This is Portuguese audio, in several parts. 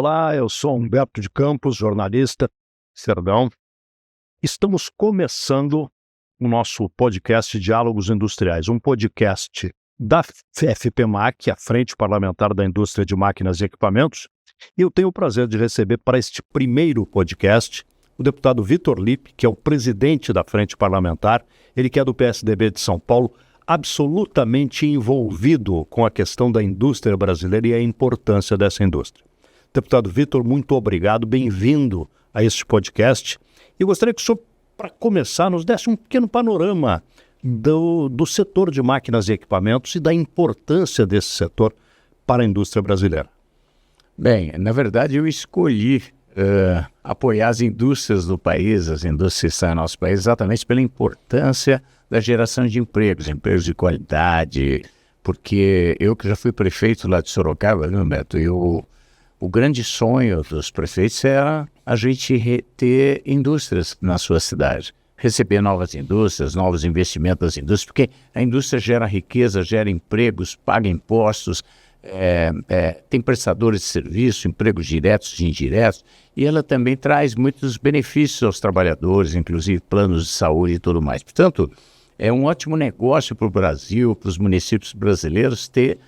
Olá, eu sou Humberto de Campos, jornalista, Serdão. Estamos começando o nosso podcast Diálogos Industriais, um podcast da FPMAC, a Frente Parlamentar da Indústria de Máquinas e Equipamentos, e eu tenho o prazer de receber para este primeiro podcast o deputado Vitor Lippe, que é o presidente da Frente Parlamentar, ele que é do PSDB de São Paulo, absolutamente envolvido com a questão da indústria brasileira e a importância dessa indústria. Deputado Vitor, muito obrigado, bem-vindo a este podcast. E gostaria que o senhor, para começar, nos desse um pequeno panorama do setor de máquinas e equipamentos e da importância desse setor para a indústria brasileira. Bem, na verdade eu escolhi apoiar as indústrias do país, as indústrias que estão no nosso país, exatamente pela importância da geração de empregos de qualidade, porque eu que já fui prefeito lá de Sorocaba, viu, Beto, o grande sonho dos prefeitos era a gente ter indústrias na sua cidade, receber novas indústrias, novos investimentos das indústrias, porque a indústria gera riqueza, gera empregos, paga impostos, tem prestadores de serviço, empregos diretos e indiretos, e ela também traz muitos benefícios aos trabalhadores, inclusive planos de saúde e tudo mais. Portanto, é um ótimo negócio para o Brasil, para os municípios brasileiros ter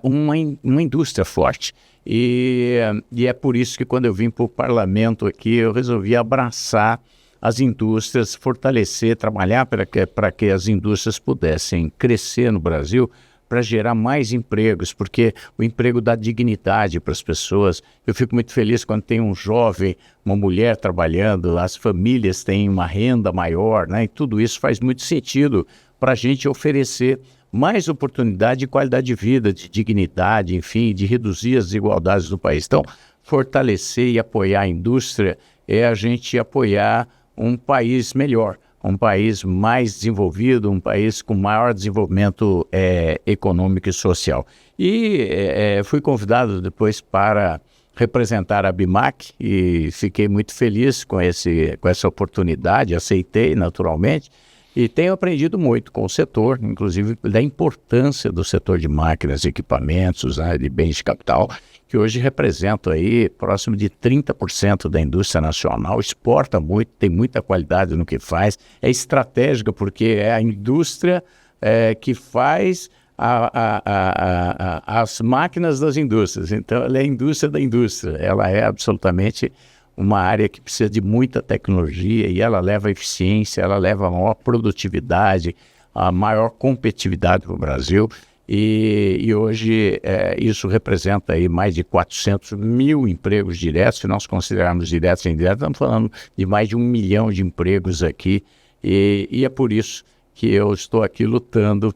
uma indústria forte. E é por isso que quando eu vim para o parlamento aqui, eu resolvi abraçar as indústrias, fortalecer, trabalhar para que as indústrias pudessem crescer no Brasil, para gerar mais empregos, porque o emprego dá dignidade para as pessoas. Eu fico muito feliz quando tem um jovem, uma mulher trabalhando, as famílias têm uma renda maior, né? E tudo isso faz muito sentido para a gente oferecer mais oportunidade e qualidade de vida, de dignidade, enfim, de reduzir as desigualdades do país. Então, fortalecer e apoiar a indústria é a gente apoiar um país melhor, um país mais desenvolvido, um país com maior desenvolvimento econômico e social. E fui convidado depois para representar a ABIMAC e fiquei muito feliz com essa oportunidade, aceitei naturalmente, e tenho aprendido muito com o setor, inclusive da importância do setor de máquinas, equipamentos, né, de bens de capital, que hoje representa aí próximo de 30% da indústria nacional, exporta muito, tem muita qualidade no que faz, é estratégica porque é a indústria que faz as máquinas das indústrias, então ela é a indústria da indústria, ela é absolutamente uma área que precisa de muita tecnologia e ela leva a eficiência, ela leva a maior produtividade, a maior competitividade para o Brasil. E hoje isso representa aí mais de 400 mil empregos diretos. Se nós considerarmos diretos e indiretos, estamos falando de mais de 1 milhão de empregos aqui. E é por isso que eu estou aqui lutando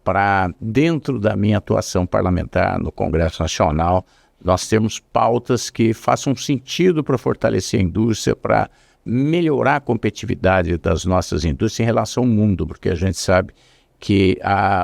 para, dentro da minha atuação parlamentar no Congresso Nacional, nós temos pautas que façam sentido para fortalecer a indústria, para melhorar a competitividade das nossas indústrias em relação ao mundo, porque a gente sabe que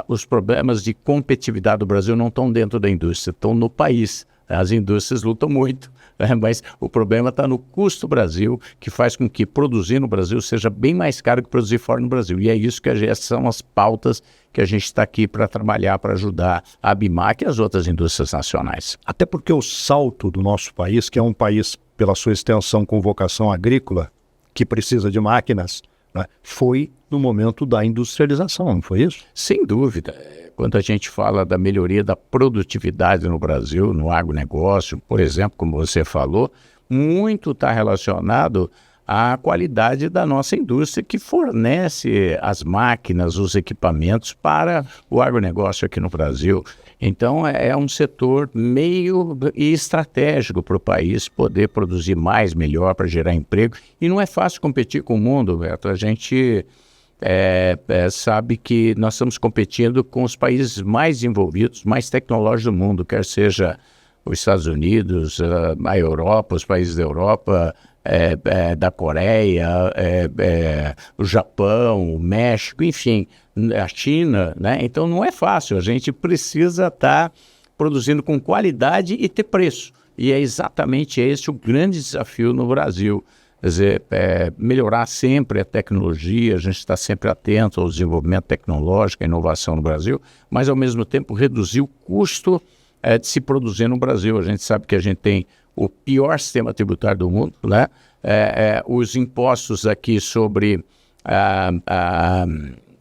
os problemas de competitividade do Brasil não estão dentro da indústria, estão no país. As indústrias lutam muito, né? Mas o problema está no custo Brasil, que faz com que produzir no Brasil seja bem mais caro que produzir fora no Brasil. E é isso que são as pautas que a gente está aqui para trabalhar, para ajudar a ABIMAC e as outras indústrias nacionais. Até porque o salto do nosso país, que é um país, pela sua extensão com vocação agrícola, que precisa de máquinas, né, foi no momento da industrialização, não foi isso? Sem dúvida. Quando a gente fala da melhoria da produtividade no Brasil, no agronegócio, por exemplo, como você falou, muito está relacionado à qualidade da nossa indústria que fornece as máquinas, os equipamentos para o agronegócio aqui no Brasil. Então é um setor meio e estratégico para o país poder produzir mais, melhor, para gerar emprego. E não é fácil competir com o mundo, Beto. A gente sabe que nós estamos competindo com os países mais desenvolvidos, mais tecnológicos do mundo, quer seja os Estados Unidos, a Europa, os países da Europa, da Coreia, o Japão, o México, enfim, a China, né? Então não é fácil, a gente precisa estar produzindo com qualidade e ter preço. E é exatamente esse o grande desafio no Brasil. Quer dizer, melhorar sempre a tecnologia, a gente está sempre atento ao desenvolvimento tecnológico, à inovação no Brasil, mas ao mesmo tempo reduzir o custo de se produzir no Brasil. A gente sabe que a gente tem o pior sistema tributário do mundo, né? Os impostos aqui sobre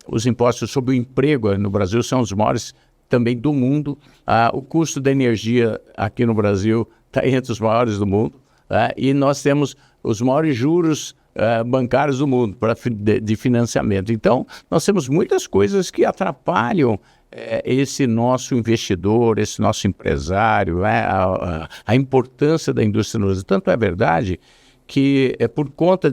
os impostos sobre o emprego no Brasil são os maiores também do mundo. O custo da energia aqui no Brasil está entre os maiores do mundo, né? E nós temos os maiores juros bancários do mundo de financiamento. Então, nós temos muitas coisas que atrapalham esse nosso investidor, esse nosso empresário, a importância da indústria no Brasil. Tanto é verdade que por conta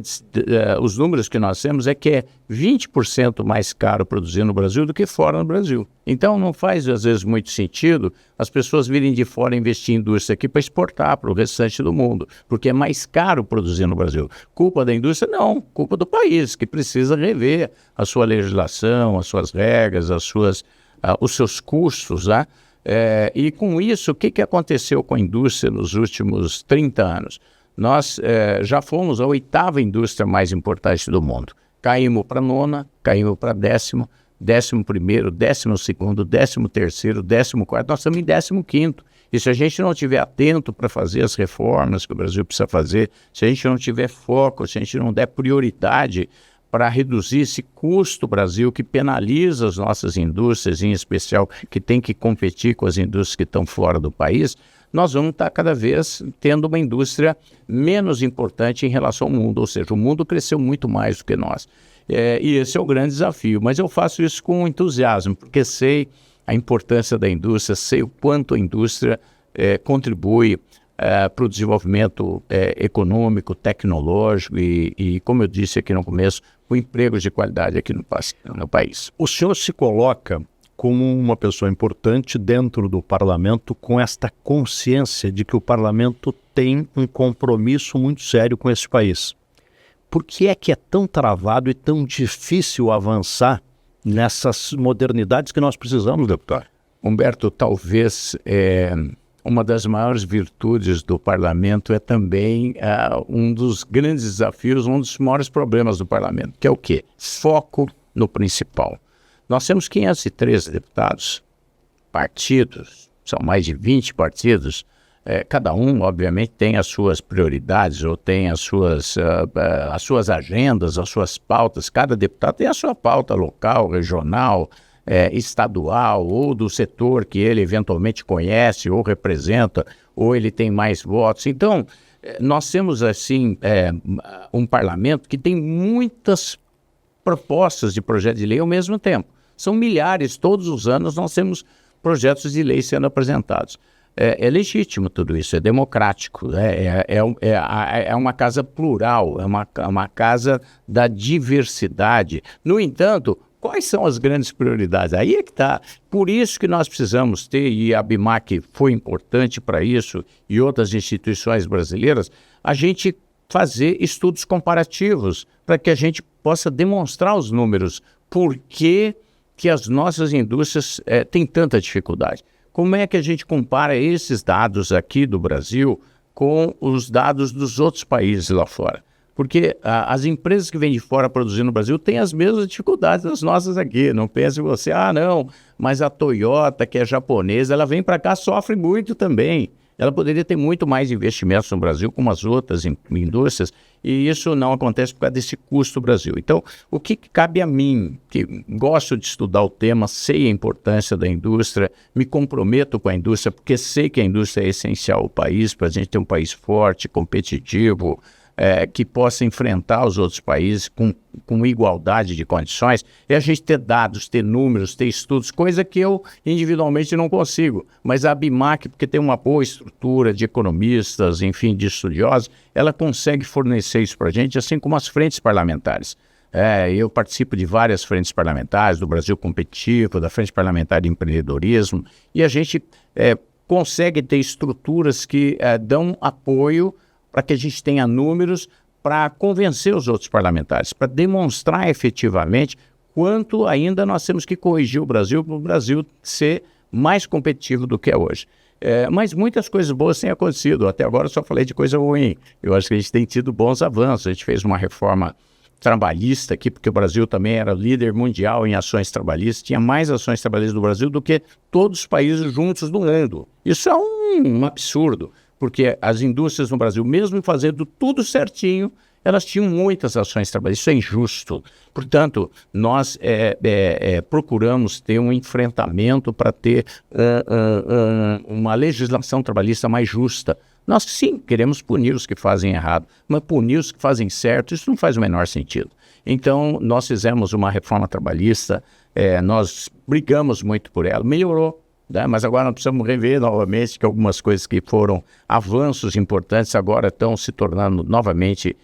os números que nós temos que é 20% mais caro produzir no Brasil do que fora no Brasil. Então não faz às vezes muito sentido as pessoas virem de fora investir em indústria aqui para exportar para o restante do mundo, porque é mais caro produzir no Brasil. Culpa da indústria? Não, culpa do país, que precisa rever a sua legislação, as suas regras, os seus custos, né? E com isso, o que aconteceu com a indústria nos últimos 30 anos? Nós já fomos a 8ª indústria mais importante do mundo. Caímos para a 9ª, caímos para a 10ª, 11º, 12º, 13º, 14º, nós estamos em 15º. E se a gente não estiver atento para fazer as reformas que o Brasil precisa fazer, se a gente não tiver foco, se a gente não der prioridade para reduzir esse custo Brasil que penaliza as nossas indústrias, em especial que tem que competir com as indústrias que estão fora do país, nós vamos estar cada vez tendo uma indústria menos importante em relação ao mundo, ou seja, o mundo cresceu muito mais do que nós. E esse é o grande desafio, mas eu faço isso com entusiasmo, porque sei a importância da indústria, sei o quanto a indústria contribui para o desenvolvimento econômico, tecnológico e, como eu disse aqui no começo, o emprego de qualidade aqui no país. O senhor se coloca como uma pessoa importante dentro do parlamento, com esta consciência de que o parlamento tem um compromisso muito sério com esse país. Por que é tão travado e tão difícil avançar nessas modernidades que nós precisamos, deputado? Humberto, talvez uma das maiores virtudes do parlamento é também um dos grandes desafios, um dos maiores problemas do parlamento, que é o quê? Foco no principal. Nós temos 513 deputados, partidos, são mais de 20 partidos, cada um, obviamente, tem as suas prioridades ou tem as suas agendas, as suas pautas. Cada deputado tem a sua pauta local, regional, estadual ou do setor que ele eventualmente conhece ou representa, ou ele tem mais votos. Então, nós temos, assim, um parlamento que tem muitas propostas de projeto de lei ao mesmo tempo. São milhares, todos os anos nós temos projetos de lei sendo apresentados. É legítimo tudo isso, é democrático, é uma casa plural, é uma casa da diversidade. No entanto, quais são as grandes prioridades? Aí é que está. Por isso que nós precisamos ter, e a ABIMAQ foi importante para isso, e outras instituições brasileiras, a gente fazer estudos comparativos para que a gente possa demonstrar os números. Por que as nossas indústrias têm tanta dificuldade? Como é que a gente compara esses dados aqui do Brasil com os dados dos outros países lá fora? Porque as empresas que vêm de fora produzir no Brasil têm as mesmas dificuldades das nossas aqui. Não pense você, não, mas a Toyota, que é japonesa, ela vem para cá, sofre muito também. Ela poderia ter muito mais investimentos no Brasil, como as outras indústrias, e isso não acontece por causa desse custo do Brasil. Então, o que cabe a mim, que gosto de estudar o tema, sei a importância da indústria, me comprometo com a indústria, porque sei que a indústria é essencial ao país, para a gente ter um país forte, competitivo, que possa enfrentar os outros países com igualdade de condições, é a gente ter dados, ter números, ter estudos, coisa que eu individualmente não consigo. Mas a ABIMAQ, porque tem uma boa estrutura de economistas, enfim, de estudiosos, ela consegue fornecer isso para a gente, assim como as frentes parlamentares. Eu participo de várias frentes parlamentares, do Brasil Competitivo, da Frente Parlamentar de Empreendedorismo, e a gente consegue ter estruturas que dão apoio para que a gente tenha números para convencer os outros parlamentares, para demonstrar efetivamente quanto ainda nós temos que corrigir o Brasil para o Brasil ser mais competitivo do que é hoje. Mas muitas coisas boas têm acontecido. Até agora eu só falei de coisa ruim. Eu acho que a gente tem tido bons avanços. A gente fez uma reforma trabalhista aqui, porque o Brasil também era líder mundial em ações trabalhistas, tinha mais ações trabalhistas do Brasil do que todos os países juntos do mundo. Isso é um absurdo. porque as indústrias no Brasil, mesmo fazendo tudo certinho, elas tinham muitas ações trabalhistas. Isso é injusto. Portanto, nós procuramos ter um enfrentamento para ter uma legislação trabalhista mais justa. Nós, sim, queremos punir os que fazem errado, mas punir os que fazem certo, isso não faz o menor sentido. Então, nós fizemos uma reforma trabalhista, nós brigamos muito por ela, melhorou. Né? Mas agora nós precisamos rever novamente que algumas coisas que foram avanços importantes agora estão se tornando novamente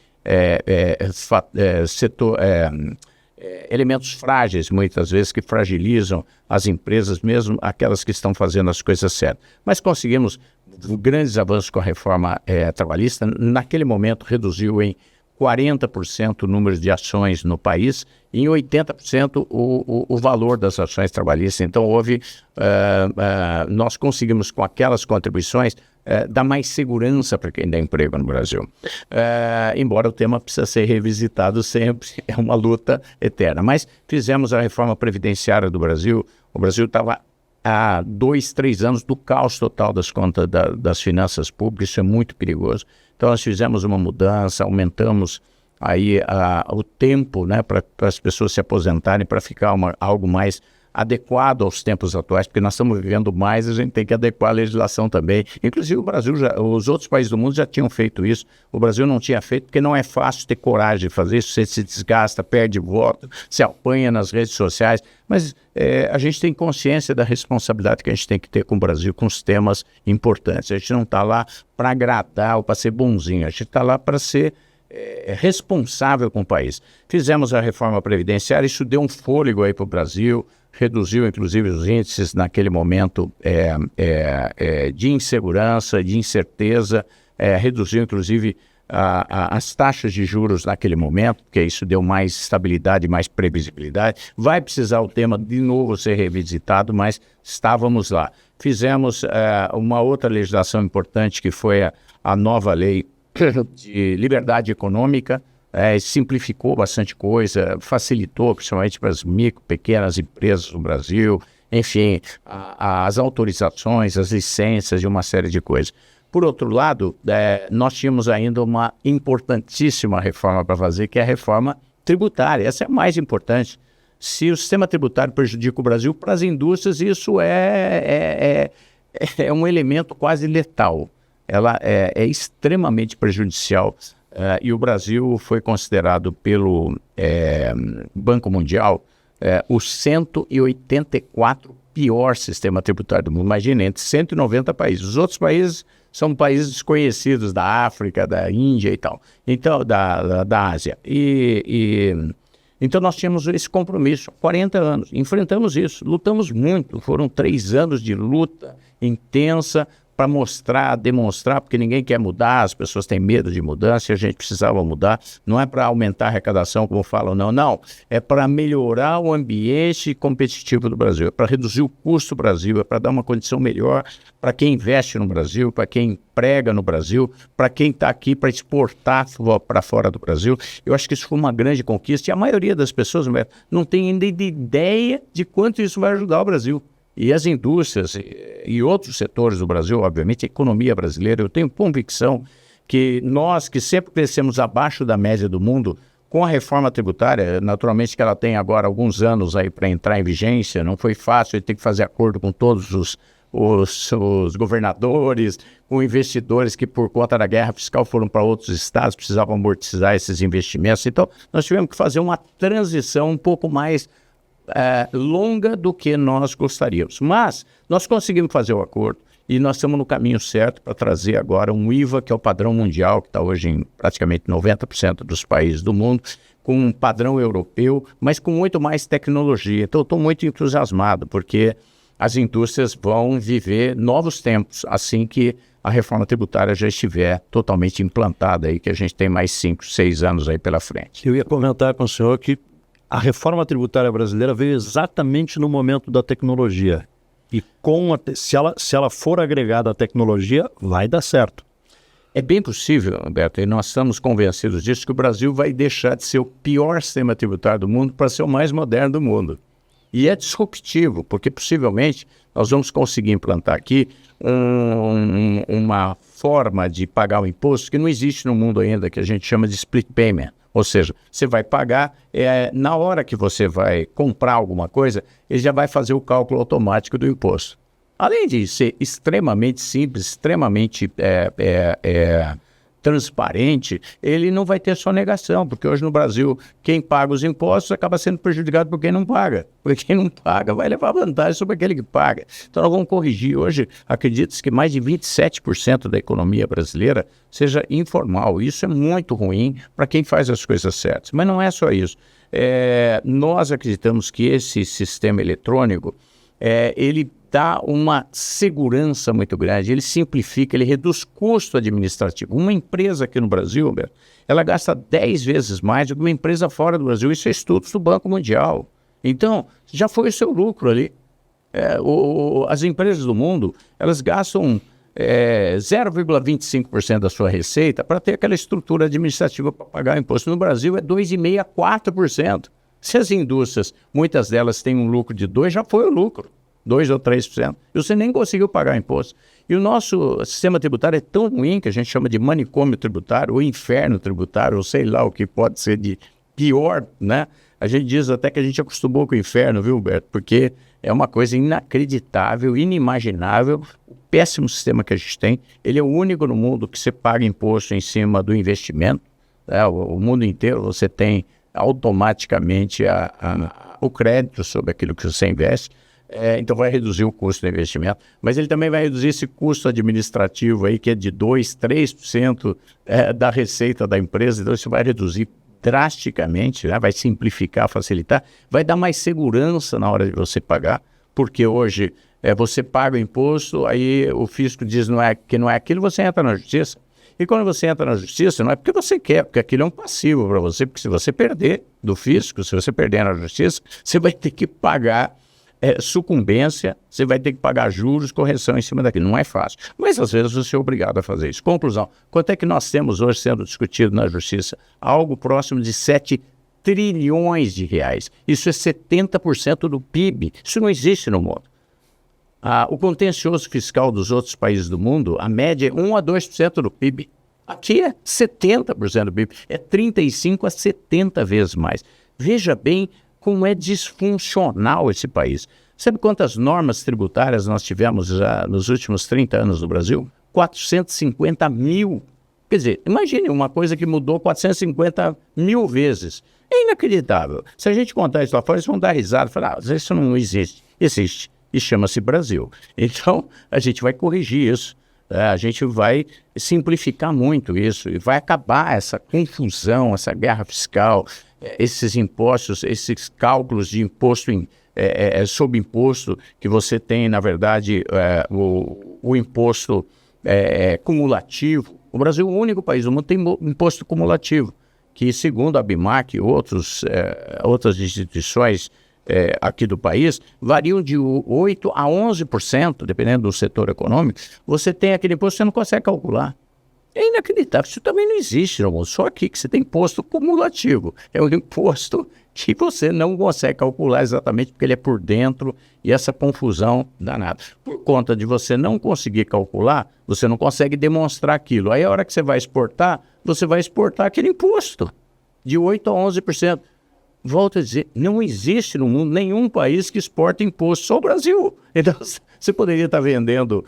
elementos frágeis, muitas vezes, que fragilizam as empresas, mesmo aquelas que estão fazendo as coisas certas. Mas conseguimos grandes avanços com a reforma trabalhista. Naquele momento, reduziu em 40% o número de ações no país e em 80% o valor das ações trabalhistas. Então, nós conseguimos, com aquelas contribuições, dar mais segurança para quem dá emprego no Brasil. Embora o tema precisa ser revisitado sempre, é uma luta eterna. Mas fizemos a reforma previdenciária do Brasil. O Brasil estava há 2, 3 anos do caos total das contas das finanças públicas. Isso é muito perigoso. Então, nós fizemos uma mudança, aumentamos aí o tempo, né, para as pessoas se aposentarem, para ficar algo mais adequado aos tempos atuais, porque nós estamos vivendo mais, a gente tem que adequar a legislação também. Inclusive o Brasil, os outros países do mundo já tinham feito isso. O Brasil não tinha feito, porque não é fácil ter coragem de fazer isso. Você se desgasta, perde voto, se apanha nas redes sociais. Mas a gente tem consciência da responsabilidade que a gente tem que ter com o Brasil, com os temas importantes. A gente não está lá para agradar ou para ser bonzinho, a gente está lá para ser responsável com o país. Fizemos a reforma previdenciária, isso deu um fôlego aí para o Brasil, reduziu inclusive os índices naquele momento de insegurança, de incerteza, reduziu inclusive as taxas de juros naquele momento, porque isso deu mais estabilidade, mais previsibilidade. Vai precisar o tema de novo ser revisitado, mas estávamos lá. Fizemos uma outra legislação importante, que foi a nova lei de liberdade econômica, simplificou bastante coisa, facilitou principalmente para as micro, pequenas empresas do Brasil, enfim, as autorizações, as licenças e uma série de coisas. Por outro lado, nós tínhamos ainda uma importantíssima reforma para fazer, que é a reforma tributária. Essa é a mais importante. Se o sistema tributário prejudica o Brasil, para as indústrias isso é um elemento quase letal. Ela é extremamente prejudicial. E o Brasil foi considerado pelo Banco Mundial o 184 pior sistema tributário do mundo. Imagina, entre 190 países. Os outros países são países desconhecidos da África, da Índia e tal, então da Ásia. Então nós tínhamos esse compromisso, 40 anos, enfrentamos isso, lutamos muito, foram 3 anos de luta intensa, para mostrar, demonstrar, porque ninguém quer mudar, as pessoas têm medo de mudança e a gente precisava mudar. Não é para aumentar a arrecadação, como falam, não. É para melhorar o ambiente competitivo do Brasil, é para reduzir o custo do Brasil, é para dar uma condição melhor para quem investe no Brasil, para quem emprega no Brasil, para quem está aqui para exportar para fora do Brasil. Eu acho que isso foi uma grande conquista e a maioria das pessoas não tem ainda ideia de quanto isso vai ajudar o Brasil. E as indústrias e outros setores do Brasil, obviamente, a economia brasileira, eu tenho convicção que nós, que sempre crescemos abaixo da média do mundo, com a reforma tributária, naturalmente que ela tem agora alguns anos aí para entrar em vigência, não foi fácil, ele tem que fazer acordo com todos os governadores, com investidores que por conta da guerra fiscal foram para outros estados, precisavam amortizar esses investimentos. Então, nós tivemos que fazer uma transição um pouco mais longa do que nós gostaríamos. Mas nós conseguimos fazer o acordo e nós estamos no caminho certo para trazer agora um IVA, que é o padrão mundial, que está hoje em praticamente 90% dos países do mundo, com um padrão europeu, mas com muito mais tecnologia. Então, eu estou muito entusiasmado, porque as indústrias vão viver novos tempos assim que a reforma tributária já estiver totalmente implantada, aí, que a gente tem mais 5, 6 anos aí pela frente. Eu ia comentar com o senhor que a reforma tributária brasileira veio exatamente no momento da tecnologia. E se ela for agregada à tecnologia, vai dar certo. É bem possível, Humberto, e nós estamos convencidos disso, que o Brasil vai deixar de ser o pior sistema tributário do mundo para ser o mais moderno do mundo. E é disruptivo, porque possivelmente nós vamos conseguir implantar aqui uma forma de pagar o imposto que não existe no mundo ainda, que a gente chama de split payment. Ou seja, você vai pagar, na hora que você vai comprar alguma coisa, ele já vai fazer o cálculo automático do imposto. Além de ser extremamente simples, extremamente transparente, ele não vai ter sonegação, porque hoje no Brasil, quem paga os impostos acaba sendo prejudicado por quem não paga. Porque quem não paga vai levar vantagem sobre aquele que paga. Então nós vamos corrigir. Hoje, acredita-se que mais de 27% da economia brasileira seja informal. Isso é muito ruim para quem faz as coisas certas. Mas não é só isso. Nós acreditamos que esse sistema eletrônico, ele dá uma segurança muito grande, ele simplifica, ele reduz custo administrativo. Uma empresa aqui no Brasil, ela gasta 10 vezes mais do que uma empresa fora do Brasil. Isso é estudos do Banco Mundial. Então, já foi o seu lucro ali. As empresas do mundo, elas gastam 0,25% da sua receita para ter aquela estrutura administrativa para pagar o imposto. No Brasil é 2,5% a 4%. Se as indústrias, muitas delas têm um lucro de 2%, já foi o lucro. 2% ou 3%, e você nem conseguiu pagar imposto. E o nosso sistema tributário é tão ruim que a gente chama de manicômio tributário, ou inferno tributário, ou sei lá o que pode ser de pior, né? A gente diz até que a gente acostumou com o inferno, viu, Humberto? Porque é uma coisa inacreditável, inimaginável, o péssimo sistema que a gente tem. Ele é o único no mundo que você paga imposto em cima do investimento, né? O mundo inteiro você tem automaticamente o crédito sobre aquilo que você investe. Então vai reduzir o custo do investimento, mas ele também vai reduzir esse custo administrativo aí, que é de 2%, 3% da receita da empresa. Então isso vai reduzir drasticamente, né? Vai simplificar, facilitar, vai dar mais segurança na hora de você pagar, porque hoje você paga o imposto, aí o fisco diz que não é aquilo, você entra na justiça. E quando você entra na justiça, não é porque você quer, porque aquilo é um passivo para você, porque se você perder do fisco, se você perder na justiça, você vai ter que pagar sucumbência, você vai ter que pagar juros, correção em cima daquilo. Não é fácil, mas às vezes você é obrigado a fazer isso. Conclusão, quanto é que nós temos hoje sendo discutido na justiça? Algo próximo de 7 trilhões de reais. Isso é 70% do PIB. Isso não existe no mundo. O contencioso fiscal dos outros países do mundo, a média é 1 a 2% do PIB. Aqui é 70% do PIB. É 35 a 70 vezes mais. Veja bem como é disfuncional esse país. Sabe quantas normas tributárias nós tivemos já nos últimos 30 anos no Brasil? 450 mil. Quer dizer, imagine uma coisa que mudou 450 mil vezes. É inacreditável. Se a gente contar isso lá fora, eles vão dar risada e falar, isso não existe. Existe. E chama-se Brasil. Então, a gente vai corrigir isso. A gente vai simplificar muito isso e vai acabar essa confusão, essa guerra fiscal, esses impostos, esses cálculos de imposto sobre imposto, que você tem, na verdade, o imposto cumulativo. O Brasil é o único país do mundo que tem imposto cumulativo, que, segundo a BIMAC e outras instituições aqui do país, variam de 8% a 11%, dependendo do setor econômico. Você tem aquele imposto que você não consegue calcular. É inacreditável, isso também não existe no mundo, só aqui que você tem imposto cumulativo. É um imposto que você não consegue calcular exatamente porque ele é por dentro e essa confusão danada. Por conta de você não conseguir calcular, você não consegue demonstrar aquilo. Aí a hora que você vai exportar aquele imposto de 8% a 11%. Volto a dizer, não existe no mundo nenhum país que exporta imposto, só o Brasil. Então, você poderia estar vendendo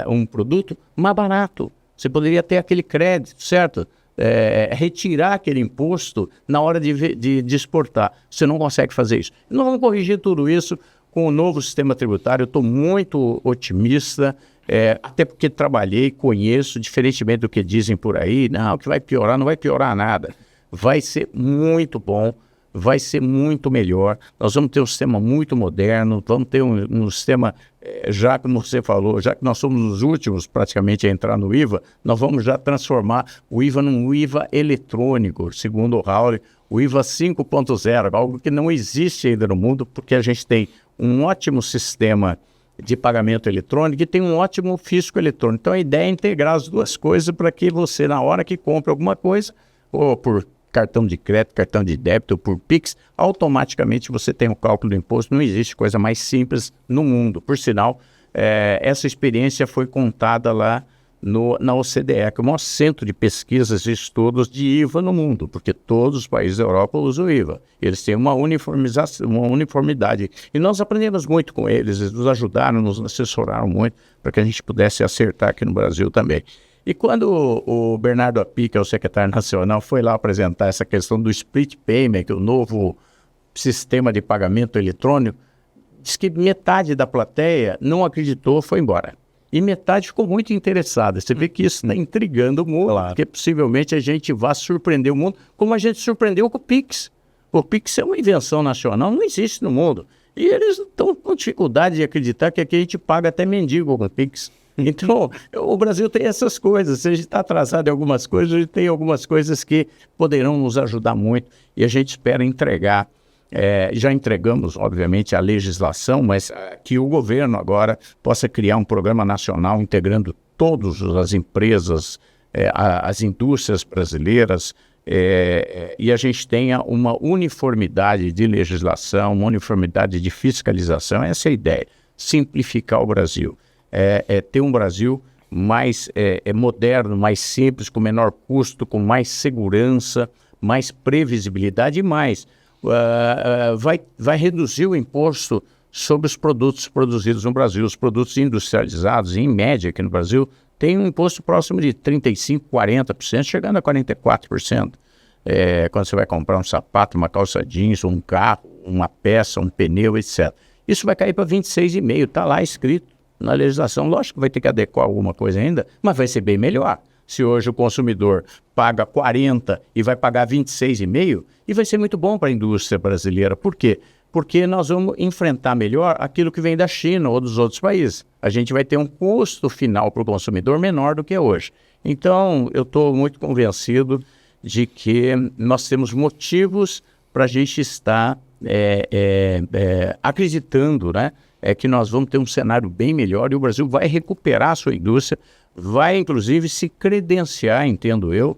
um produto mais barato. Você poderia ter aquele crédito, certo? Retirar aquele imposto na hora de exportar. Você não consegue fazer isso. Nós vamos corrigir tudo isso com o novo sistema tributário. Eu estou muito otimista, até porque trabalhei, conheço, diferentemente do que dizem por aí. Não, que vai piorar, não vai piorar nada. Vai ser muito bom. Vai ser muito melhor, nós vamos ter um sistema muito moderno, vamos ter um sistema, já como você falou, já que nós somos os últimos praticamente a entrar no IVA, nós vamos já transformar o IVA num IVA eletrônico, segundo o Raul, o IVA 5.0, algo que não existe ainda no mundo, porque a gente tem um ótimo sistema de pagamento eletrônico e tem um ótimo fisco eletrônico. Então a ideia é integrar as duas coisas para que você, na hora que compra alguma coisa, ou por cartão de crédito, cartão de débito, por Pix, automaticamente você tem o cálculo do imposto. Não existe coisa mais simples no mundo. Por sinal, essa experiência foi contada lá na OCDE, que é o maior centro de pesquisas e estudos de IVA no mundo, porque todos os países da Europa usam IVA. Eles têm uma uniformização, uma uniformidade. E nós aprendemos muito com eles nos ajudaram, nos assessoraram muito para que a gente pudesse acertar aqui no Brasil também. E quando o Bernardo Api, que é o secretário nacional, foi lá apresentar essa questão do split payment, que é o novo sistema de pagamento eletrônico, diz que metade da plateia não acreditou, foi embora. E metade ficou muito interessada. Você vê que isso está intrigando o mundo, claro, porque possivelmente a gente vai surpreender o mundo, como a gente surpreendeu com o Pix. O Pix é uma invenção nacional, não existe no mundo. E eles estão com dificuldade de acreditar que aqui a gente paga até mendigo com o Pix. Então, o Brasil tem essas coisas. Se a gente está atrasado em algumas coisas, a gente tem algumas coisas que poderão nos ajudar muito. E a gente espera entregar. Já entregamos, obviamente, a legislação, mas que o governo agora possa criar um programa nacional integrando todas as empresas, as indústrias brasileiras, e a gente tenha uma uniformidade de legislação, uma uniformidade de fiscalização. Essa é a ideia, simplificar o Brasil. Ter um Brasil mais moderno, mais simples, com menor custo, com mais segurança, mais previsibilidade e mais. Vai reduzir o imposto sobre os produtos produzidos no Brasil. Os produtos industrializados, em média, aqui no Brasil, tem um imposto próximo de 35%, 40%, chegando a 44%. Quando você vai comprar um sapato, uma calça jeans, um carro, uma peça, um pneu, etc. Isso vai cair para 26,5%, está lá escrito na legislação. Lógico que vai ter que adequar alguma coisa ainda, mas vai ser bem melhor. Se hoje o consumidor paga 40 e vai pagar 26,5, e vai ser muito bom para a indústria brasileira. Por quê? Porque nós vamos enfrentar melhor aquilo que vem da China ou dos outros países. A gente vai ter um custo final para o consumidor menor do que é hoje. Então, eu estou muito convencido de que nós temos motivos para a gente estar acreditando, né? Que nós vamos ter um cenário bem melhor e o Brasil vai recuperar a sua indústria, vai inclusive se credenciar, entendo eu.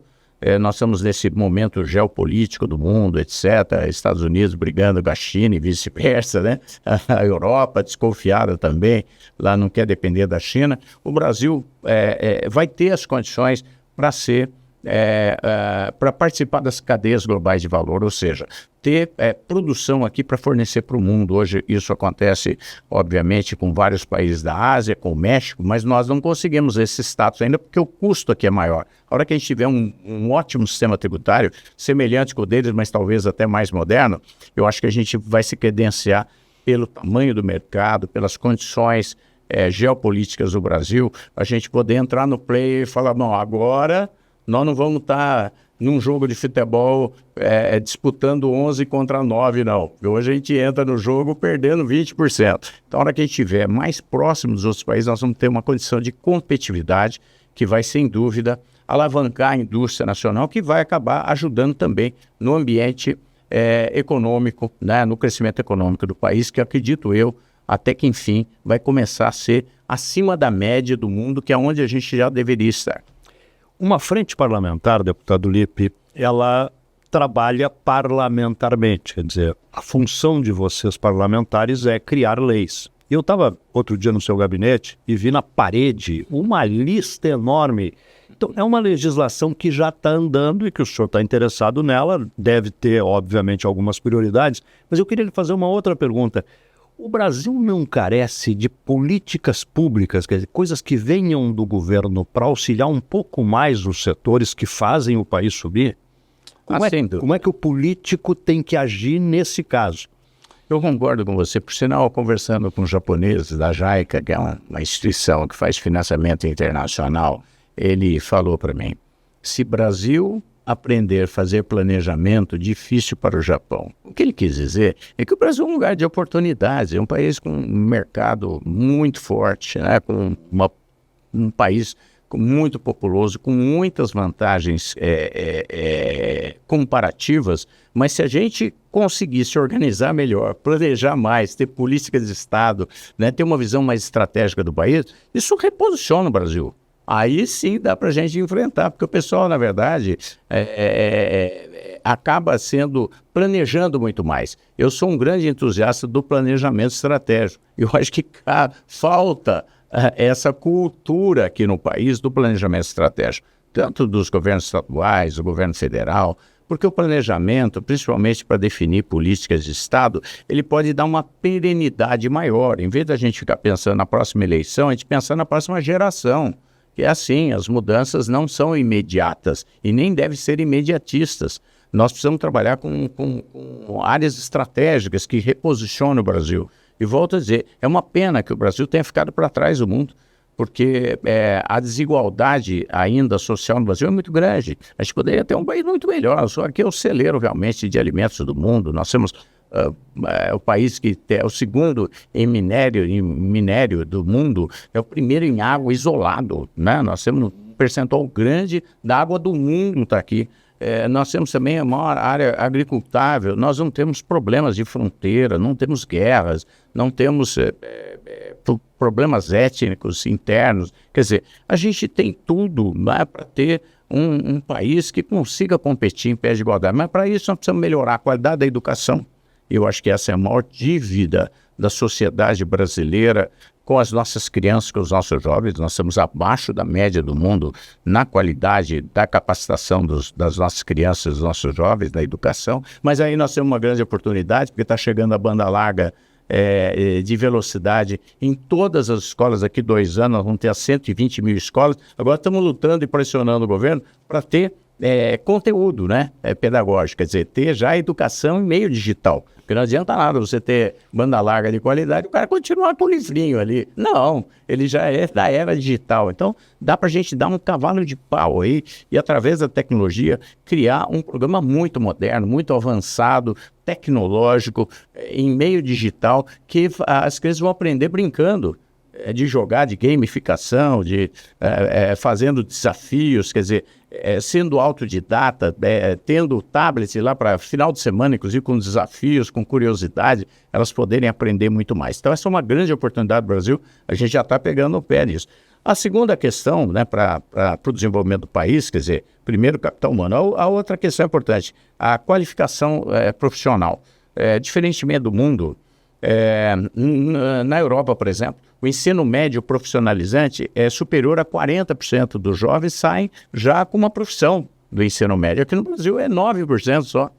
Nós estamos nesse momento geopolítico do mundo, etc. Estados Unidos brigando com a China e vice-versa, né? A Europa desconfiada também, lá não quer depender da China. O Brasil vai ter as condições para ser, para participar das cadeias globais de valor, ou seja, ter produção aqui para fornecer para o mundo. Hoje isso acontece, obviamente, com vários países da Ásia, com o México, mas nós não conseguimos esse status ainda porque o custo aqui é maior. A hora que a gente tiver um ótimo sistema tributário, semelhante com o deles, mas talvez até mais moderno, eu acho que a gente vai se credenciar pelo tamanho do mercado, pelas condições geopolíticas do Brasil, a gente poder entrar no play e falar, bom, agora nós não vamos estar num jogo de futebol disputando 11 contra 9, não. Hoje a gente entra no jogo perdendo 20%. Então, na hora que a gente estiver mais próximo dos outros países, nós vamos ter uma condição de competitividade que vai, sem dúvida, alavancar a indústria nacional, que vai acabar ajudando também no ambiente econômico, né, no crescimento econômico do país, que acredito eu, até que, enfim, vai começar a ser acima da média do mundo, que é onde a gente já deveria estar. Uma frente parlamentar, deputado Lippe, ela trabalha parlamentarmente, quer dizer, a função de vocês parlamentares é criar leis. Eu estava outro dia no seu gabinete e vi na parede uma lista enorme. Então, é uma legislação que já está andando e que o senhor está interessado nela, deve ter, obviamente, algumas prioridades, mas eu queria lhe fazer uma outra pergunta. O Brasil não carece de políticas públicas, quer dizer, coisas que venham do governo para auxiliar um pouco mais os setores que fazem o país subir? Como é que o político tem que agir nesse caso? Eu concordo com você. Por sinal, conversando com os japoneses da JICA, que é uma instituição que faz financiamento internacional, ele falou para mim, se Brasil aprender a fazer planejamento, difícil para o Japão. O que ele quis dizer é que o Brasil é um lugar de oportunidades, é um país com um mercado muito forte, né? Com um país muito populoso, com muitas vantagens comparativas, mas se a gente conseguir se organizar melhor, planejar mais, ter políticas de Estado, né? Ter uma visão mais estratégica do país, isso reposiciona o Brasil. Aí sim dá para a gente enfrentar, porque o pessoal, na verdade, acaba planejando muito mais. Eu sou um grande entusiasta do planejamento estratégico. Eu acho que falta essa cultura aqui no país do planejamento estratégico, tanto dos governos estaduais, do governo federal, porque o planejamento, principalmente para definir políticas de Estado, ele pode dar uma perenidade maior. Em vez da gente ficar pensando na próxima eleição, a gente pensar na próxima geração. Que é assim, as mudanças não são imediatas e nem devem ser imediatistas. Nós precisamos trabalhar com áreas estratégicas que reposicionam o Brasil. E volto a dizer, é uma pena que o Brasil tenha ficado para trás do mundo, porque a desigualdade ainda social no Brasil é muito grande. A gente poderia ter um país muito melhor. Só aqui é o celeiro realmente de alimentos do mundo. Nós temos o país que é o segundo em minério do mundo, é o primeiro em água isolado, né? Nós temos um percentual grande da água do mundo está aqui. Nós temos também a maior área agricultável, nós não temos problemas de fronteira, não temos guerras, não temos problemas étnicos internos. Quer dizer, a gente tem tudo, né, para ter um país que consiga competir em pé de igualdade. Mas para isso nós precisamos melhorar a qualidade da educação. Eu acho que essa é a maior dívida da sociedade brasileira com as nossas crianças, com os nossos jovens. Nós estamos abaixo da média do mundo na qualidade da capacitação das nossas crianças, dos nossos jovens, da educação. Mas aí nós temos uma grande oportunidade, porque está chegando a banda larga de velocidade em todas as escolas. Daqui 2 anos nós vamos ter 120 mil escolas. Agora estamos lutando e pressionando o governo para ter conteúdo, né, pedagógico, quer dizer, ter já educação em meio digital. Porque não adianta nada você ter banda larga de qualidade e o cara continuar com o livrinho ali. Não, ele já é da era digital. Então, dá para a gente dar um cavalo de pau aí e, através da tecnologia, criar um programa muito moderno, muito avançado, tecnológico, em meio digital, que as crianças vão aprender brincando. De jogar, de gamificação, fazendo desafios, quer dizer, sendo autodidata, tendo tablet lá para final de semana, inclusive com desafios, com curiosidade, elas poderem aprender muito mais. Então, essa é uma grande oportunidade do Brasil, a gente já está pegando o pé nisso. A segunda questão, né, para o desenvolvimento do país, quer dizer, primeiro, capital humano. A outra questão importante, a qualificação profissional. Diferentemente do mundo, na Europa, por exemplo, o ensino médio profissionalizante é superior a 40% dos jovens saem já com uma profissão do ensino médio. Aqui no Brasil é 9% só.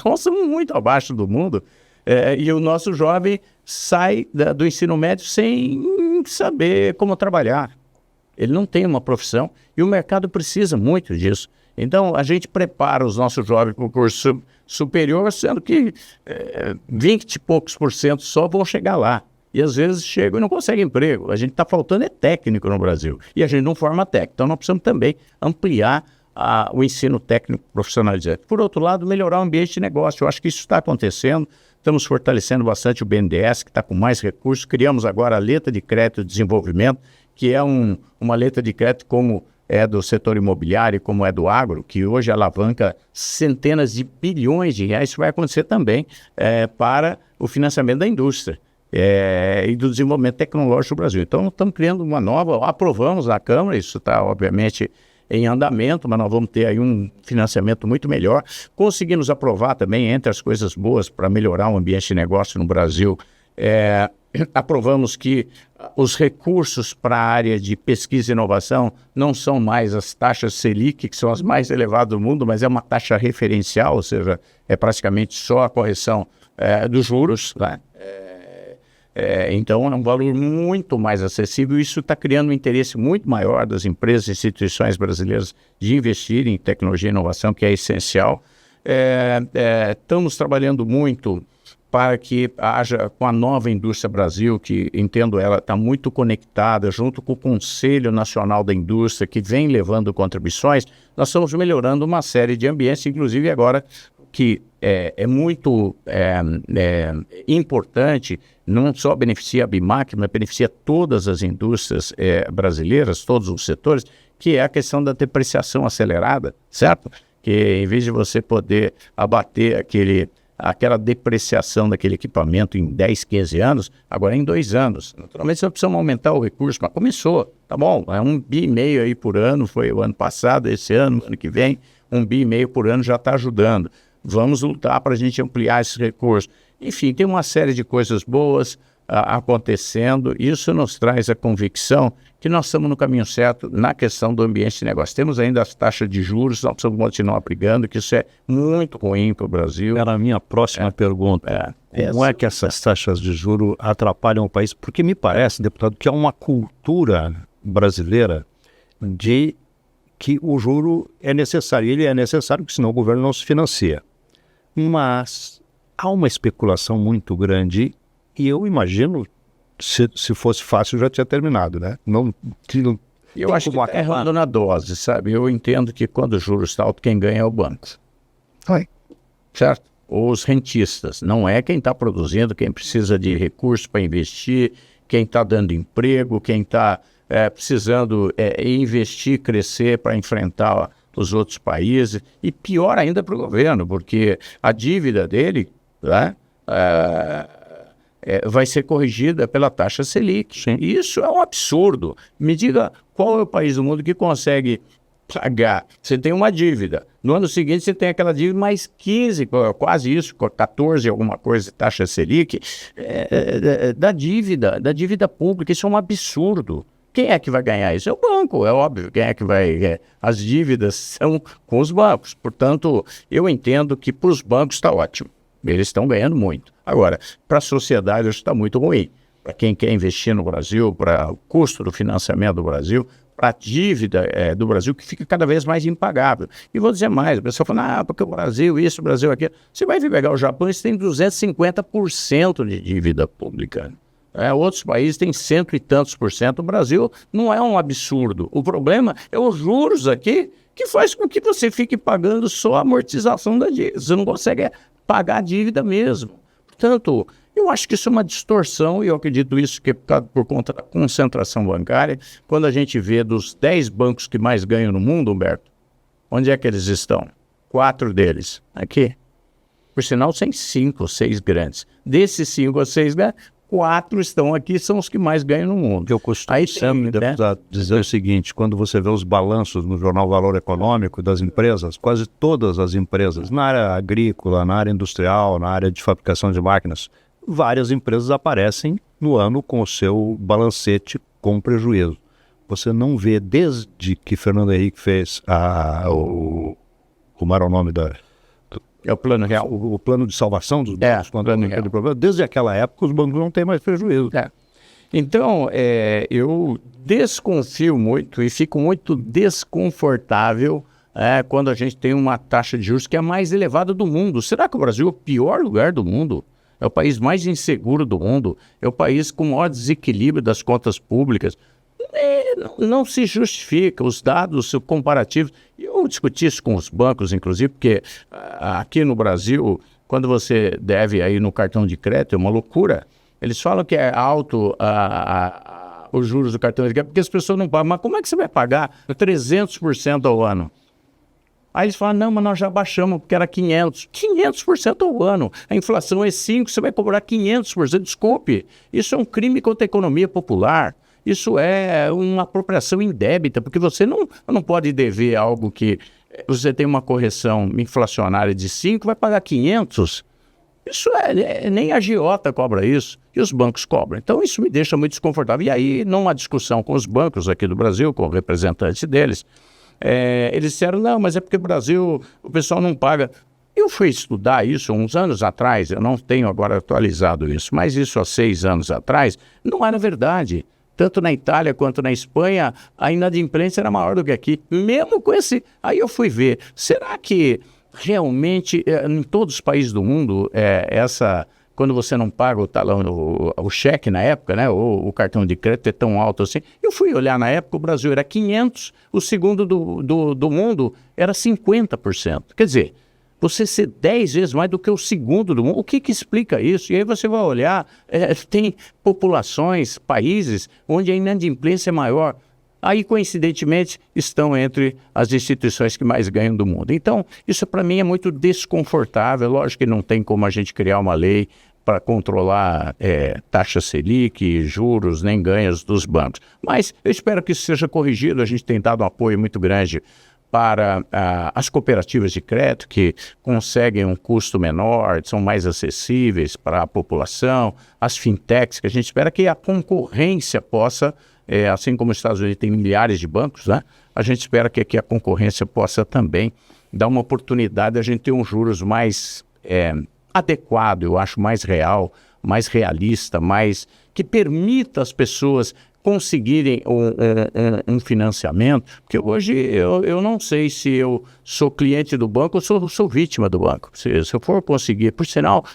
Nós somos muito abaixo do mundo. E o nosso jovem sai do ensino médio sem saber como trabalhar. Ele não tem uma profissão e o mercado precisa muito disso. Então, a gente prepara os nossos jovens para o curso superior, sendo que 20 e poucos % só vão chegar lá. E às vezes chegam e não conseguem emprego. A gente está faltando técnico no Brasil. E a gente não forma técnico. Então, nós precisamos também ampliar o ensino técnico profissionalizante. Por outro lado, melhorar o ambiente de negócio. Eu acho que isso está acontecendo. Estamos fortalecendo bastante o BNDES, que está com mais recursos. Criamos agora a letra de crédito de desenvolvimento, que é uma letra de crédito como é do setor imobiliário, como é do agro, que hoje alavanca centenas de bilhões de reais. Isso vai acontecer também para o financiamento da indústria e do desenvolvimento tecnológico do Brasil. Então, estamos criando uma nova, aprovamos na Câmara, isso está, obviamente, em andamento, mas nós vamos ter aí um financiamento muito melhor. Conseguimos aprovar também, entre as coisas boas para melhorar o ambiente de negócio no Brasil, aprovamos que os recursos para a área de pesquisa e inovação não são mais as taxas Selic, que são as mais elevadas do mundo, mas é uma taxa referencial, ou seja, é praticamente só a correção dos juros, né? Então, é um valor muito mais acessível. Isso está criando um interesse muito maior das empresas e instituições brasileiras de investir em tecnologia e inovação, que é essencial. Estamos trabalhando muito para que haja, com a nova Indústria Brasil, que, entendo, ela está muito conectada, junto com o Conselho Nacional da Indústria, que vem levando contribuições, nós estamos melhorando uma série de ambientes, inclusive agora, que é muito importante, não só beneficia a BIMAC, mas beneficia todas as indústrias brasileiras, todos os setores, que é a questão da depreciação acelerada, certo? Que em vez de você poder abater aquela depreciação daquele equipamento em 10, 15 anos, agora é em 2 anos. Naturalmente, nós precisamos aumentar o recurso, mas começou, tá bom? É 1,5 bi aí por ano, foi o ano passado, esse ano que vem, 1,5 bi por ano já está ajudando. Vamos lutar para a gente ampliar esses recursos. Enfim, tem uma série de coisas boas acontecendo. Isso nos traz a convicção que nós estamos no caminho certo na questão do ambiente de negócio. Temos ainda as taxas de juros, nós precisamos continuar brigando, que isso é muito ruim para o Brasil. Era a minha próxima pergunta. Como é que essas taxas de juros atrapalham o país? Porque me parece, deputado, que há uma cultura brasileira de que o juro é necessário. Ele é necessário porque senão o governo não se financia. Mas há uma especulação muito grande e eu imagino, se fosse fácil, já tinha terminado, né? Eu acho que está errando na dose, sabe? Eu entendo que quando o juros está alto, quem ganha é o banco. Certo? Ou os rentistas. Não é quem está produzindo, quem precisa de recursos para investir, quem está dando emprego, quem está precisando investir, crescer para enfrentar os outros países. E pior ainda para o governo, porque a dívida dele, né, vai ser corrigida pela taxa Selic. Sim. Isso é um absurdo. Me diga qual é o país do mundo que consegue pagar. Você tem uma dívida. No ano seguinte você tem aquela dívida mais 15, quase isso, 14 alguma coisa, taxa Selic, da dívida pública. Isso é um absurdo. Quem é que vai ganhar isso? É o banco, é óbvio. Quem é que vai... As dívidas são com os bancos. Portanto, eu entendo que para os bancos está ótimo. Eles estão ganhando muito. Agora, para a sociedade isso está muito ruim. Para quem quer investir no Brasil, para o custo do financiamento do Brasil, para a dívida do Brasil, que fica cada vez mais impagável. E vou dizer mais, a pessoa fala, porque o Brasil isso, o Brasil aquilo. Você vai vir pegar o Japão, eles têm 250% de dívida pública. Outros países têm 100 e tantos por cento. O Brasil não é um absurdo. O problema é os juros aqui, que faz com que você fique pagando só a amortização da dívida. Você não consegue pagar a dívida mesmo. Portanto, eu acho que isso é uma distorção, e eu acredito isso que é por conta da concentração bancária. Quando a gente vê dos 10 bancos que mais ganham no mundo, Humberto, onde é que eles estão? 4 deles aqui. Por sinal, tem 5 ou 6 grandes. Desses 5 ou 6 grandes, 4 estão aqui, são os que mais ganham no mundo. Eu costumo sempre, deputado, dizer o seguinte: quando você vê os balanços no jornal Valor Econômico das empresas, quase todas as empresas, na área agrícola, na área industrial, na área de fabricação de máquinas, várias empresas aparecem no ano com o seu balancete com prejuízo. Você não vê, desde que Fernando Henrique fez como era o nome da... É o plano real. O plano de salvação dos bancos, quando tem problema. Desde aquela época, os bancos não têm mais prejuízo. Então, eu desconfio muito e fico muito desconfortável quando a gente tem uma taxa de juros que é a mais elevada do mundo. Será que o Brasil é o pior lugar do mundo? É o país mais inseguro do mundo? É o país com o maior desequilíbrio das contas públicas? Não se justifica os dados comparativos. Eu discuti isso com os bancos, inclusive, porque aqui no Brasil, quando você deve aí no cartão de crédito, é uma loucura. Eles falam que é alto os juros do cartão de crédito, porque as pessoas não pagam. Mas como é que você vai pagar 300% ao ano? Aí eles falam, não, mas nós já baixamos, porque era 500%. 500% ao ano. A inflação é 5%, você vai cobrar 500%. Desculpe, isso é um crime contra a economia popular. Isso é uma apropriação indébita, porque você não pode dever algo que você tem uma correção inflacionária de 5%, vai pagar 500%. Isso nem a agiota cobra isso, e os bancos cobram. Então isso me deixa muito desconfortável. E aí, numa discussão com os bancos aqui do Brasil, com o representante deles, eles disseram, não, mas é porque o Brasil, o pessoal não paga. Eu fui estudar isso uns anos atrás, eu não tenho agora atualizado isso, mas isso há 6 anos atrás, não era verdade. Tanto na Itália quanto na Espanha, a inadimplência era maior do que aqui. Mesmo com esse... Aí eu fui ver, será que realmente, em todos os países do mundo, quando você não paga o talão, o cheque na época, né, ou o cartão de crédito é tão alto assim? Eu fui olhar na época, o Brasil era 500%, o segundo do mundo era 50%. Quer dizer, você ser 10 vezes mais do que o segundo do mundo. O que explica isso? E aí você vai olhar, tem populações, países, onde a inadimplência é maior. Aí, coincidentemente, estão entre as instituições que mais ganham do mundo. Então, isso para mim é muito desconfortável. Lógico que não tem como a gente criar uma lei para controlar taxa Selic, juros, nem ganhos dos bancos. Mas eu espero que isso seja corrigido. A gente tem dado um apoio muito grande para as cooperativas de crédito, que conseguem um custo menor, são mais acessíveis para a população, as fintechs, que a gente espera que a concorrência possa, assim como os Estados Unidos tem milhares de bancos, né? A gente espera que aqui a concorrência possa também dar uma oportunidade de a gente ter um juros mais adequado, eu acho, mais real, mais realista, que permita às pessoas conseguirem um financiamento, porque hoje eu não sei se eu sou cliente do banco ou sou vítima do banco. Se eu for conseguir, por sinal,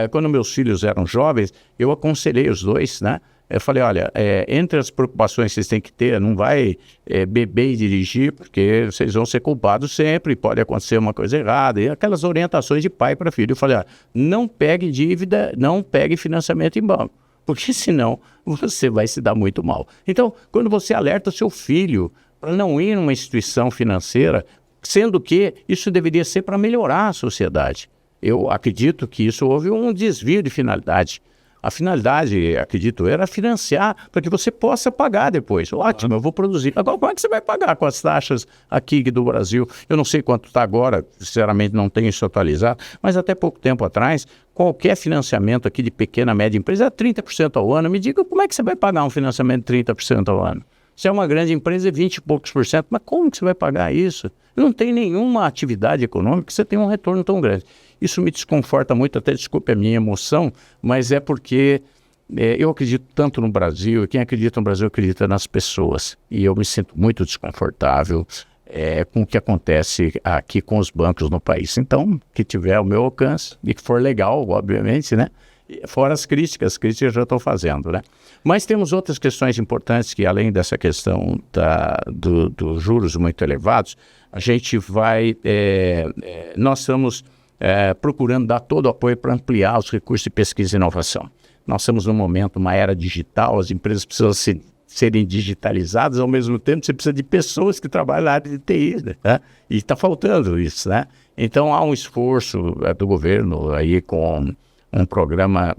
quando meus filhos eram jovens, eu aconselhei os dois, né? Eu falei, olha, entre as preocupações que vocês têm que ter, não vai beber e dirigir, porque vocês vão ser culpados sempre, pode acontecer uma coisa errada, e aquelas orientações de pai para filho. Eu falei, olha, não pegue dívida, não pegue financiamento em banco, porque senão você vai se dar muito mal. Então, quando você alerta o seu filho para não ir numa instituição financeira, sendo que isso deveria ser para melhorar a sociedade. Eu acredito que isso houve um desvio de finalidade. A finalidade, acredito, era financiar para que você possa pagar depois. Ótimo, eu vou produzir. Agora, como é que você vai pagar com as taxas aqui do Brasil? Eu não sei quanto está agora, sinceramente não tenho isso atualizado, mas até pouco tempo atrás, qualquer financiamento aqui de pequena, média empresa é 30% ao ano. Me diga como é que você vai pagar um financiamento de 30% ao ano? Se é uma grande empresa, é 20 e poucos por cento. Mas como que você vai pagar isso? Não tem nenhuma atividade econômica que você tenha um retorno tão grande. Isso me desconforta muito, até desculpe a minha emoção, mas é porque eu acredito tanto no Brasil, e quem acredita no Brasil acredita nas pessoas. E eu me sinto muito desconfortável com o que acontece aqui com os bancos no país. Então, que tiver o meu alcance, e que for legal, obviamente, né? Fora as críticas eu já estou fazendo, né? Mas temos outras questões importantes que, além dessa questão dos juros muito elevados, a gente vai... nós estamos procurando dar todo o apoio para ampliar os recursos de pesquisa e inovação. Nós estamos num momento, uma era digital, as empresas precisam serem digitalizadas, ao mesmo tempo você precisa de pessoas que trabalham na área de TI, né? E está faltando isso, né? Então há um esforço do governo aí com um programa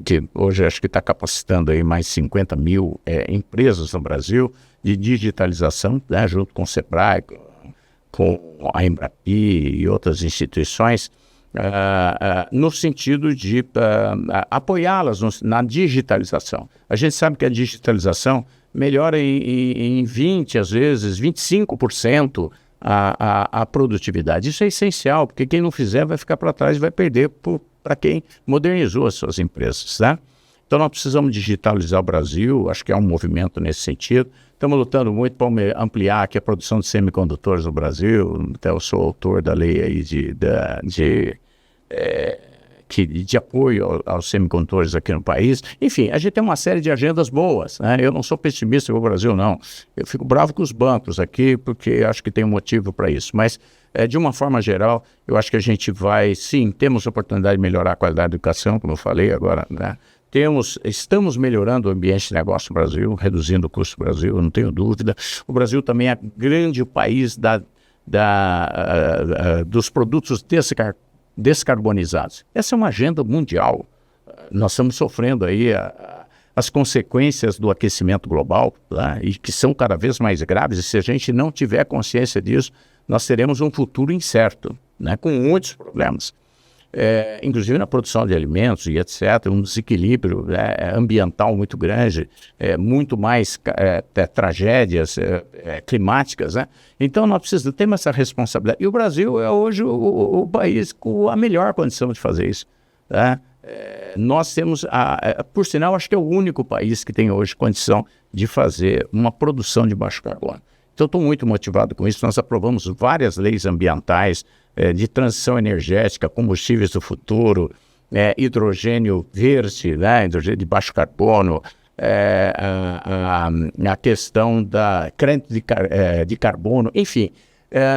que hoje acho que está capacitando aí mais 50 mil empresas no Brasil de digitalização, né, junto com o Sebrae, com a Embrapi e outras instituições, no sentido de apoiá-las na digitalização. A gente sabe que a digitalização melhora em 20%, às vezes 25% a produtividade. Isso é essencial, porque quem não fizer vai ficar para trás e vai perder para quem modernizou as suas empresas, né? Então nós precisamos digitalizar o Brasil, acho que há um movimento nesse sentido. Estamos lutando muito para ampliar aqui a produção de semicondutores no Brasil. Até eu sou autor da lei aí de apoio aos semicondutores aqui no país. Enfim, a gente tem uma série de agendas boas, né? Eu não sou pessimista com o Brasil, não. Eu fico bravo com os bancos aqui, porque acho que tem um motivo para isso. Mas, de uma forma geral, eu acho que a gente vai, sim, temos a oportunidade de melhorar a qualidade da educação, como eu falei agora, né? Estamos melhorando o ambiente de negócio no Brasil, reduzindo o custo do Brasil, não tenho dúvida. O Brasil também é grande país dos produtos descarbonizados. Essa é uma agenda mundial. Nós estamos sofrendo aí as consequências do aquecimento global, tá? E que são cada vez mais graves, e se a gente não tiver consciência disso, nós teremos um futuro incerto, né? Com muitos problemas. Inclusive na produção de alimentos e etc., um desequilíbrio ambiental muito grande, muito mais tragédias climáticas, né? Então nós precisamos ter essa responsabilidade. E o Brasil é hoje o país com a melhor condição de fazer isso, né? Nós temos, por sinal, acho que é o único país que tem hoje condição de fazer uma produção de baixo carbono. Então estou muito motivado com isso. Nós aprovamos várias leis ambientais, de transição energética, combustíveis do futuro, hidrogênio verde, né, hidrogênio de baixo carbono, a questão da crédito de carbono, enfim.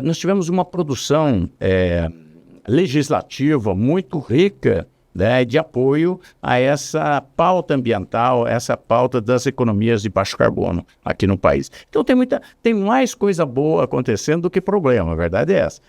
Nós tivemos uma produção legislativa muito rica né, de apoio a essa pauta ambiental, essa pauta das economias de baixo carbono aqui no país. Então tem mais coisa boa acontecendo do que problema, a verdade é essa.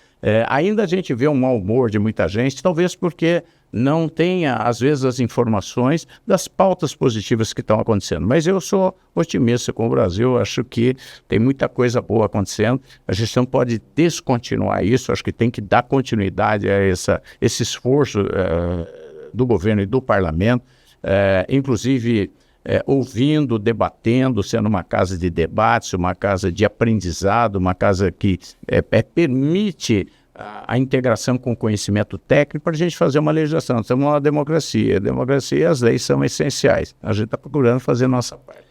Ainda a gente vê um mau humor de muita gente, talvez porque não tenha, às vezes, as informações das pautas positivas que estão acontecendo. Mas eu sou otimista com o Brasil, acho que tem muita coisa boa acontecendo. A gente não pode descontinuar isso, acho que tem que dar continuidade a esse esforço do governo e do parlamento, inclusive ouvindo, debatendo, sendo uma casa de debates, uma casa de aprendizado, uma casa que permite a integração com o conhecimento técnico para a gente fazer uma legislação. Estamos numa democracia. A democracia, as leis são essenciais. A gente está procurando fazer a nossa parte.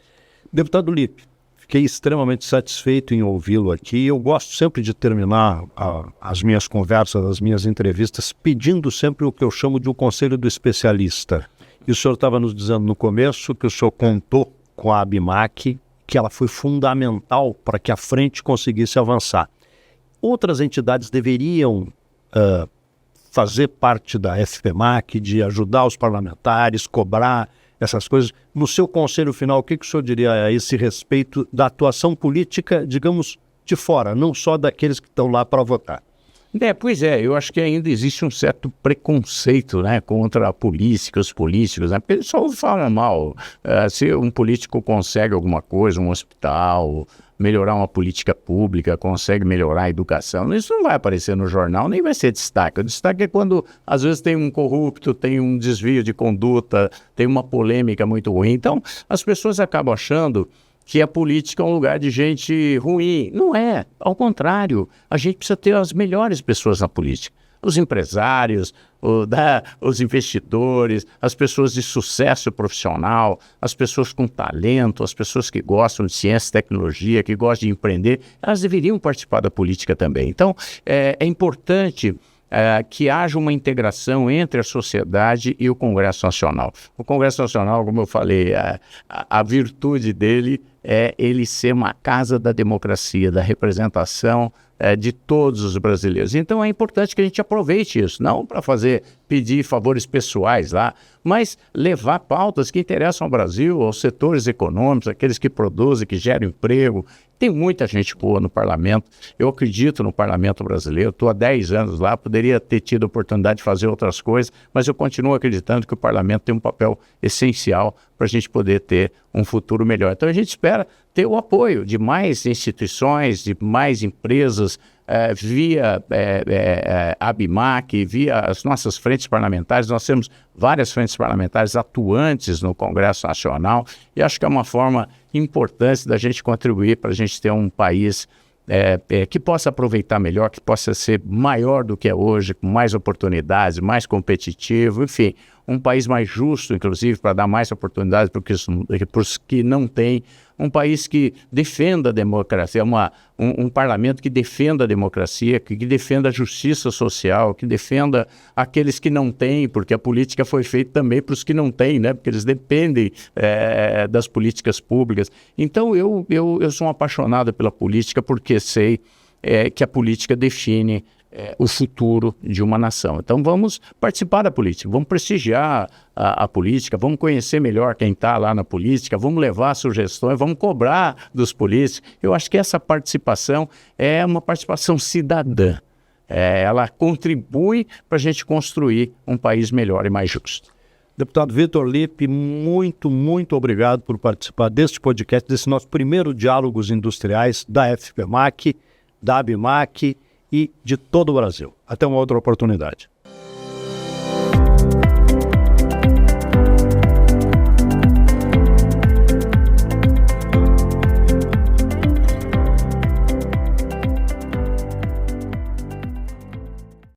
Deputado Lippe, fiquei extremamente satisfeito em ouvi-lo aqui. Eu gosto sempre de terminar as minhas conversas, as minhas entrevistas, pedindo sempre o que eu chamo de um conselho do especialista. E o senhor estava nos dizendo no começo que o senhor contou com a ABMAC, que ela foi fundamental para que a frente conseguisse avançar. Outras entidades deveriam fazer parte da FPMAC, de ajudar os parlamentares, cobrar essas coisas. No seu conselho final, o que o senhor diria a esse respeito da atuação política, digamos, de fora, não só daqueles que estão lá para votar? Pois é, eu acho que ainda existe um certo preconceito, né, contra a política, os políticos, né, porque eles só falam mal. Se um político consegue alguma coisa, um hospital, melhorar uma política pública, consegue melhorar a educação, isso não vai aparecer no jornal, nem vai ser destaque. O destaque é quando, às vezes, tem um corrupto, tem um desvio de conduta, tem uma polêmica muito ruim. Então, as pessoas acabam achando que a política é um lugar de gente ruim. Não é, ao contrário. A gente precisa ter as melhores pessoas na política. Os empresários, os investidores, as pessoas de sucesso profissional, as pessoas com talento, as pessoas que gostam de ciência e tecnologia, que gostam de empreender, elas deveriam participar da política também. Então, é importante que haja uma integração entre a sociedade e o Congresso Nacional. O Congresso Nacional, como eu falei, a virtude dele é ele ser uma casa da democracia, da representação de todos os brasileiros. Então é importante que a gente aproveite isso, não para pedir favores pessoais lá, mas levar pautas que interessam ao Brasil, aos setores econômicos, aqueles que produzem, que geram emprego. Tem muita gente boa no parlamento, eu acredito no parlamento brasileiro, estou há 10 anos lá, poderia ter tido a oportunidade de fazer outras coisas, mas eu continuo acreditando que o parlamento tem um papel essencial para a gente poder ter um futuro melhor. Então a gente espera ter o apoio de mais instituições, de mais empresas, via ABMAC, via as nossas frentes parlamentares. Nós temos várias frentes parlamentares atuantes no Congresso Nacional e acho que é uma forma importante da gente contribuir para a gente ter um país que possa aproveitar melhor, que possa ser maior do que é hoje, com mais oportunidades, mais competitivo, enfim, um país mais justo, inclusive, para dar mais oportunidades para os que não têm, um país que defenda a democracia, um parlamento que defenda a democracia, que defenda a justiça social, que defenda aqueles que não têm, porque a política foi feita também para os que não têm, né? Porque eles dependem das políticas públicas. Então, eu sou um apaixonado pela política porque sei que a política define o futuro de uma nação. Então vamos participar da política, vamos prestigiar a política, vamos conhecer melhor quem está lá na política, vamos levar sugestões, vamos cobrar dos políticos. Eu acho que essa participação é uma participação cidadã. Ela contribui para a gente construir um país melhor e mais justo. Deputado Vitor Lippe, muito, muito obrigado por participar deste podcast, desse nosso primeiro Diálogos Industriais da FPMAC, da ABMAC e de todo o Brasil. Até uma outra oportunidade.